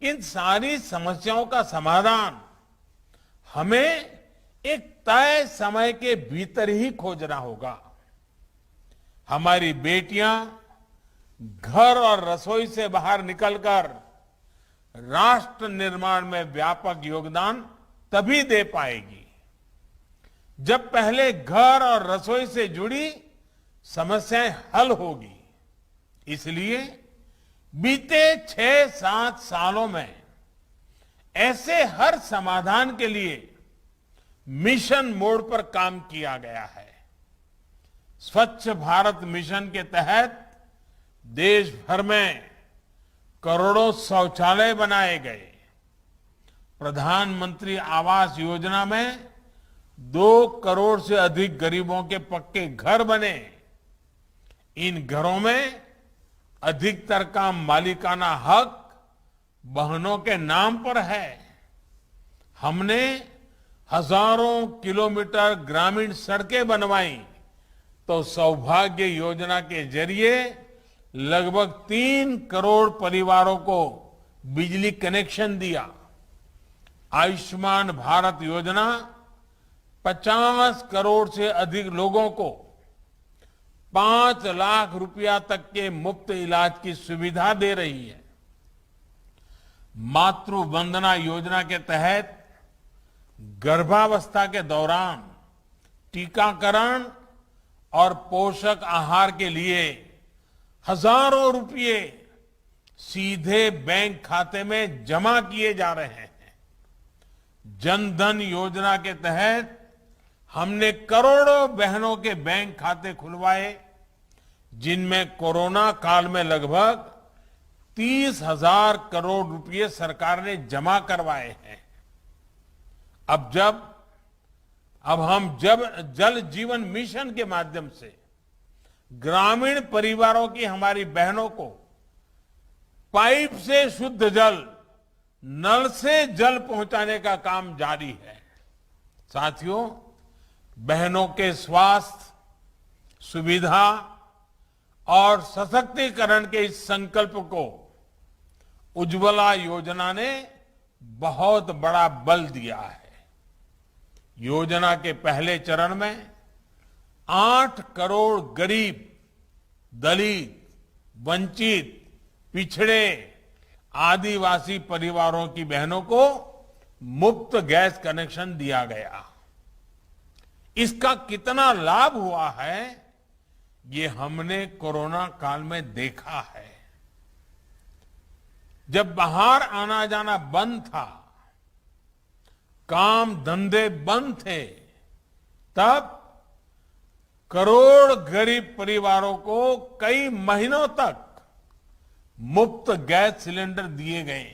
इन सारी समस्याओं का समाधान हमें एक तय समय के भीतर ही खोजना होगा। हमारी बेटियां घर और रसोई से बाहर निकलकर राष्ट्र निर्माण में व्यापक योगदान तभी दे पाएगी जब पहले घर और रसोई से जुड़ी समस्याएं हल होगी। इसलिए बीते 6-7 सालों में ऐसे हर समाधान के लिए मिशन मोड पर काम किया गया है। स्वच्छ भारत मिशन के तहत देश भर में करोड़ों शौचालय बनाए गए। प्रधानमंत्री आवास योजना में 2 करोड़ से अधिक गरीबों के पक्के घर बने। इन घरों में अधिकतर का मालिकाना हक बहनों के नाम पर है। हमने हजारों किलोमीटर ग्रामीण सड़कें बनवाई तो सौभाग्य योजना के जरिए लगभग 3 करोड़ परिवारों को बिजली कनेक्शन दिया। आयुष्मान भारत योजना 50 करोड़ से अधिक लोगों को 5 लाख रुपया तक के मुफ्त इलाज की सुविधा दे रही है। मातृ वंदना योजना के तहत गर्भावस्था के दौरान टीकाकरण और पोषक आहार के लिए हजारों रुपये सीधे बैंक खाते में जमा किए जा रहे हैं। जन धन योजना के तहत हमने करोड़ों बहनों के बैंक खाते खुलवाए, जिनमें कोरोना काल में लगभग 30,000 करोड़ रुपए सरकार ने जमा करवाए हैं। अब हम जल जीवन मिशन के माध्यम से ग्रामीण परिवारों की हमारी बहनों को पाइप से शुद्ध जल, नल से जल पहुंचाने का काम जारी है। साथियों, बहनों के स्वास्थ्य, सुविधा और सशक्तिकरण के इस संकल्प को उज्ज्वला योजना ने बहुत बड़ा बल दिया है। योजना के पहले चरण में 8 करोड़ गरीब, दलित, वंचित, पिछड़े, आदिवासी परिवारों की बहनों को मुफ्त गैस कनेक्शन दिया गया। इसका कितना लाभ हुआ है, ये हमने कोरोना काल में देखा है। जब बाहर आना जाना बंद था, काम धंधे बंद थे, तब करोड़ गरीब परिवारों को कई महीनों तक मुफ्त गैस सिलेंडर दिए गए।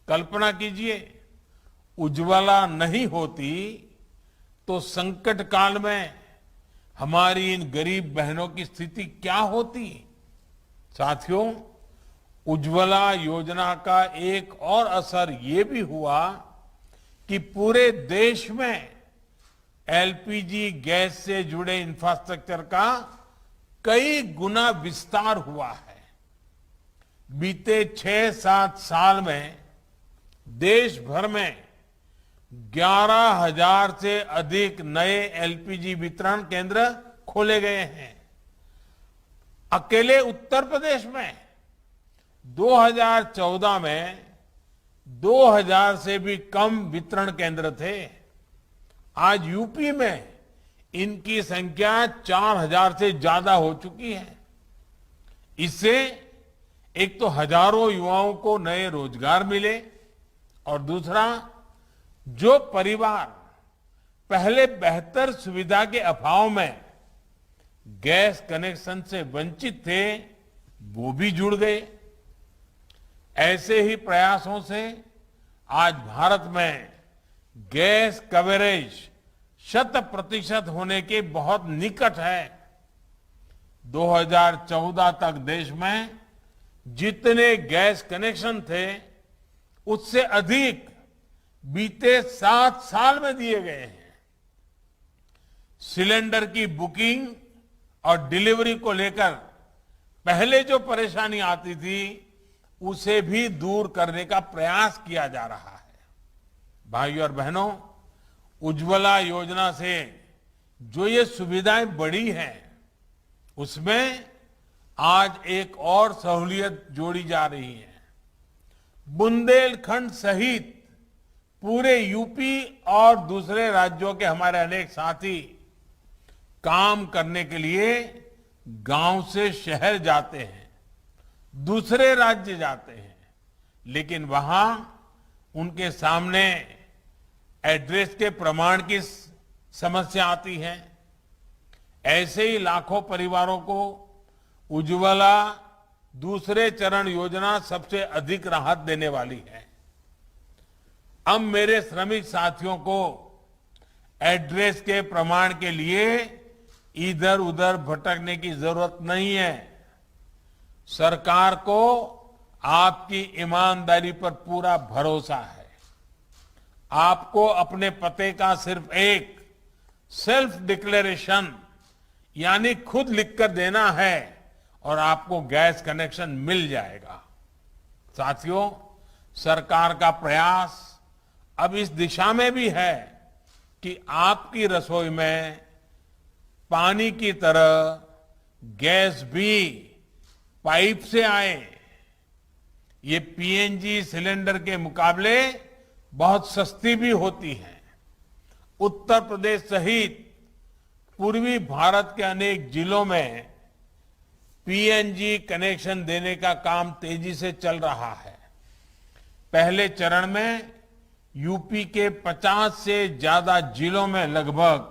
कल्पना कीजिए, उज्ज्वला नहीं होती तो संकट काल में हमारी इन गरीब बहनों की स्थिति क्या होती। साथियों, उज्ज्वला योजना का एक और असर ये भी हुआ कि पूरे देश में एलपीजी गैस से जुड़े इंफ्रास्ट्रक्चर का कई गुना विस्तार हुआ है। बीते 6-7 साल में देश भर में 11,000 से अधिक नए एलपीजी वितरण केंद्र खोले गए हैं। अकेले उत्तर प्रदेश में 2014 में 2000 से भी कम वितरण केंद्र थे। आज यूपी में इनकी संख्या 4000 से ज्यादा हो चुकी है। इससे एक तो हजारों युवाओं को नए रोजगार मिले और दूसरा, जो परिवार पहले बेहतर सुविधा के अभाव में गैस कनेक्शन से वंचित थे, वो भी जुड़ गए। ऐसे ही प्रयासों से आज भारत में गैस कवरेज 100% होने के बहुत निकट है। 2014 तक देश में जितने गैस कनेक्शन थे, उससे अधिक बीते 7 साल में दिए गए हैं। सिलेंडर की बुकिंग और डिलीवरी को लेकर पहले जो परेशानी आती थी, उसे भी दूर करने का प्रयास किया जा रहा है। भाइयों और बहनों, उज्ज्वला योजना से जो ये सुविधाएं बढ़ी हैं, उसमें आज एक और सहूलियत जोड़ी जा रही है। बुंदेलखंड सहित पूरे यूपी और दूसरे राज्यों के हमारे अनेक साथी काम करने के लिए गांव से शहर जाते हैं, दूसरे राज्य जाते हैं, लेकिन वहां उनके सामने एड्रेस के प्रमाण की समस्या आती है। ऐसे ही लाखों परिवारों को उज्ज्वला दूसरे चरण योजना सबसे अधिक राहत देने वाली है। अब मेरे श्रमिक साथियों को एड्रेस के प्रमाण के लिए इधर उधर भटकने की जरूरत नहीं है। सरकार को आपकी ईमानदारी पर पूरा भरोसा है। आपको अपने पते का सिर्फ एक सेल्फ डिक्लेरेशन यानी खुद लिखकर देना है और आपको गैस कनेक्शन मिल जाएगा। साथियों, सरकार का प्रयास अब इस दिशा में भी है कि आपकी रसोई में पानी की तरह गैस भी पाइप से आए। ये पीएनजी सिलेंडर के मुकाबले बहुत सस्ती भी होती है। उत्तर प्रदेश सहित पूर्वी भारत के अनेक जिलों में पीएनजी कनेक्शन देने का काम तेजी से चल रहा है। पहले चरण में यूपी के 50 से ज्यादा जिलों में लगभग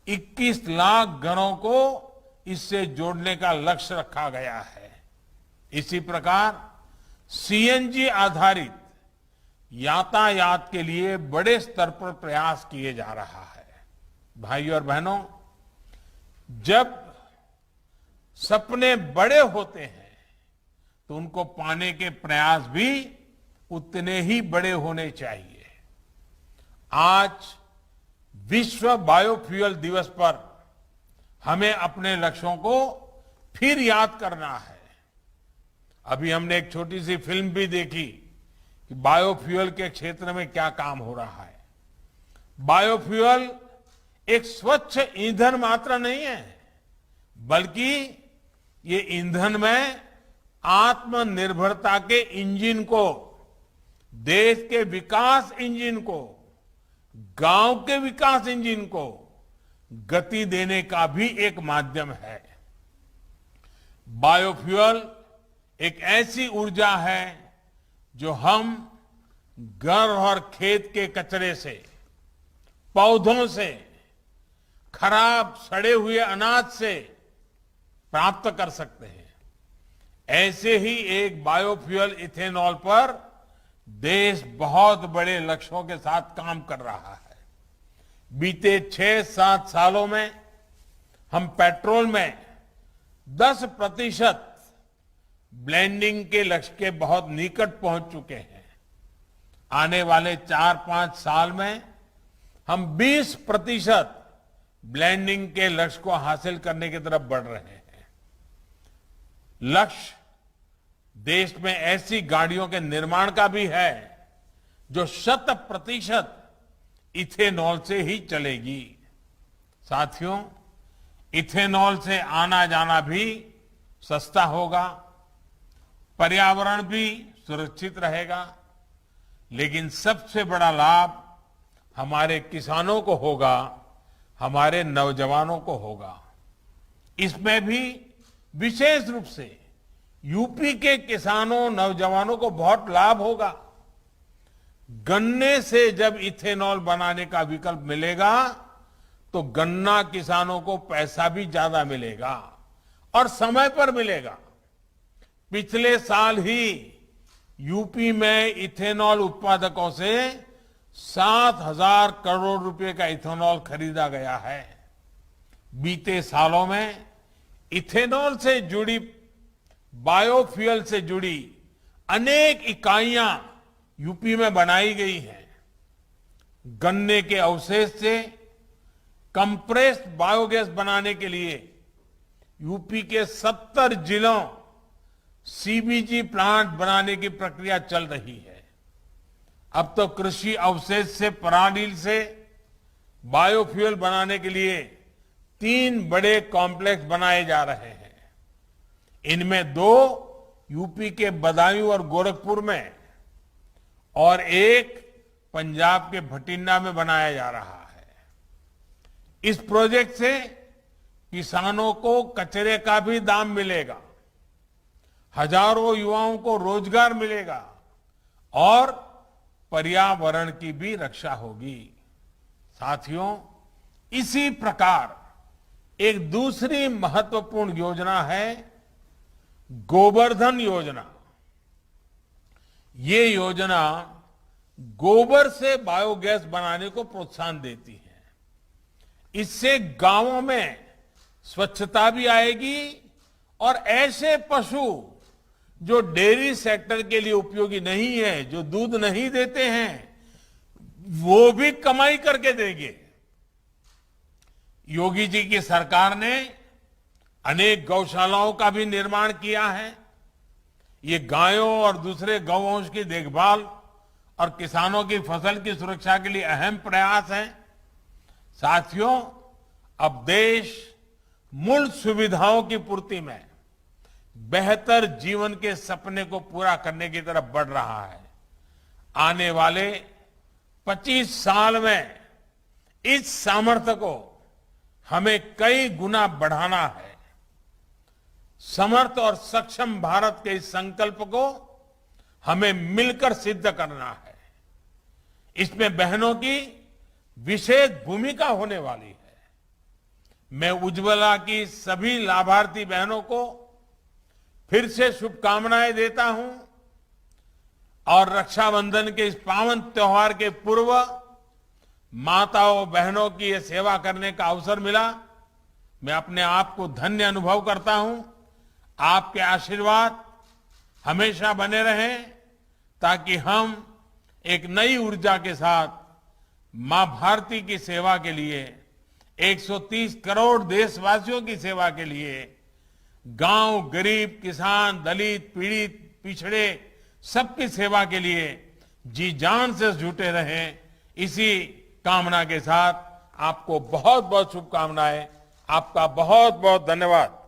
21 लाख घरों को इससे जोड़ने का लक्ष्य रखा गया है। इसी प्रकार सीएनजी आधारित यातायात के लिए बड़े स्तर पर प्रयास किए जा रहा है। भाइयों और बहनों, जब सपने बड़े होते हैं तो उनको पाने के प्रयास भी उतने ही बड़े होने चाहिए। आज विश्व बायोफ्यूल दिवस पर हमें अपने लक्ष्यों को फिर याद करना है। अभी हमने एक छोटी सी फिल्म भी देखी कि बायोफ्यूल के क्षेत्र में क्या काम हो रहा है। बायोफ्यूल एक स्वच्छ ईंधन मात्र नहीं है, बल्कि ये ईंधन में आत्मनिर्भरता के इंजन को, देश के विकास इंजन को, गांव के विकास इंजन को गति देने का भी एक माध्यम है। बायोफ्यूल एक ऐसी ऊर्जा है जो हम घर और खेत के कचरे से, पौधों से, खराब सड़े हुए अनाज से प्राप्त कर सकते हैं। ऐसे ही एक बायोफ्यूल इथेनॉल पर देश बहुत बड़े लक्ष्यों के साथ काम कर रहा है। बीते 6-7 सालों में हम पेट्रोल में 10% ब्लेंडिंग के लक्ष्य के बहुत निकट पहुंच चुके हैं। आने वाले 4-5 साल में हम 20% ब्लेंडिंग के लक्ष्य को हासिल करने की तरफ बढ़ रहे हैं। लक्ष्य देश में ऐसी गाड़ियों के निर्माण का भी है जो 100% इथेनॉल से ही चलेगी। साथियों, इथेनॉल से आना जाना भी सस्ता होगा, पर्यावरण भी सुरक्षित रहेगा, लेकिन सबसे बड़ा लाभ हमारे किसानों को होगा, हमारे नौजवानों को होगा। इसमें भी विशेष रूप से यूपी के किसानों नौजवानों को बहुत लाभ होगा। गन्ने से जब इथेनॉल बनाने का विकल्प मिलेगा तो गन्ना किसानों को पैसा भी ज्यादा मिलेगा और समय पर मिलेगा। पिछले साल ही यूपी में इथेनॉल उत्पादकों से 7,000 करोड़ रुपए का इथेनॉल खरीदा गया है। बीते सालों में इथेनॉल से जुड़ी, बायोफ्यूल से जुड़ी अनेक इकाइयां यूपी में बनाई गई हैं। गन्ने के अवशेष से कंप्रेस्ड बायोगैस बनाने के लिए यूपी के 70 जिलों सीबीजी प्लांट बनाने की प्रक्रिया चल रही है। अब तो कृषि अवशेष से पराली से बायोफ्यूल बनाने के लिए 3 बड़े कॉम्प्लेक्स बनाए जा रहे हैं। इनमें 2 यूपी के बदायूं और गोरखपुर में और एक पंजाब के भटिंडा में बनाया जा रहा है। इस प्रोजेक्ट से किसानों को कचरे का भी दाम मिलेगा, हजारों युवाओं को रोजगार मिलेगा और पर्यावरण की भी रक्षा होगी। साथियों, इसी प्रकार एक दूसरी महत्वपूर्ण योजना है गोबर्धन योजना। ये योजना गोबर से बायोगैस बनाने को प्रोत्साहन देती है। इससे गांवों में स्वच्छता भी आएगी और ऐसे पशु जो डेयरी सेक्टर के लिए उपयोगी नहीं है, जो दूध नहीं देते हैं, वो भी कमाई करके देंगे। योगी जी की सरकार ने अनेक गौशालाओं का भी निर्माण किया है। ये गायों और दूसरे गौवंश की देखभाल और किसानों की फसल की सुरक्षा के लिए अहम प्रयास है। साथियों, अब देश मूल सुविधाओं की पूर्ति में बेहतर जीवन के सपने को पूरा करने की तरफ बढ़ रहा है। आने वाले 25 साल में इस सामर्थ्य को हमें कई गुना बढ़ाना है। समर्थ और सक्षम भारत के इस संकल्प को हमें मिलकर सिद्ध करना है। इसमें बहनों की विशेष भूमिका होने वाली है। मैं उज्ज्वला की सभी लाभार्थी बहनों को फिर से शुभकामनाएं देता हूं और रक्षाबंधन के इस पावन त्योहार के पूर्व माताओं बहनों की ये सेवा करने का अवसर मिला। मैं अपने आप को धन्य अनुभव करता हूं। आपके आशीर्वाद हमेशा बने रहें ताकि हम एक नई ऊर्जा के साथ मां भारती की सेवा के लिए, 130 करोड़ देशवासियों की सेवा के लिए, गांव, गरीब, किसान, दलित, पीड़ित, पिछड़े सबकी सेवा के लिए जी जान से जुटे रहें। इसी कामना के साथ आपको बहुत बहुत शुभकामनाएं। आपका बहुत बहुत धन्यवाद।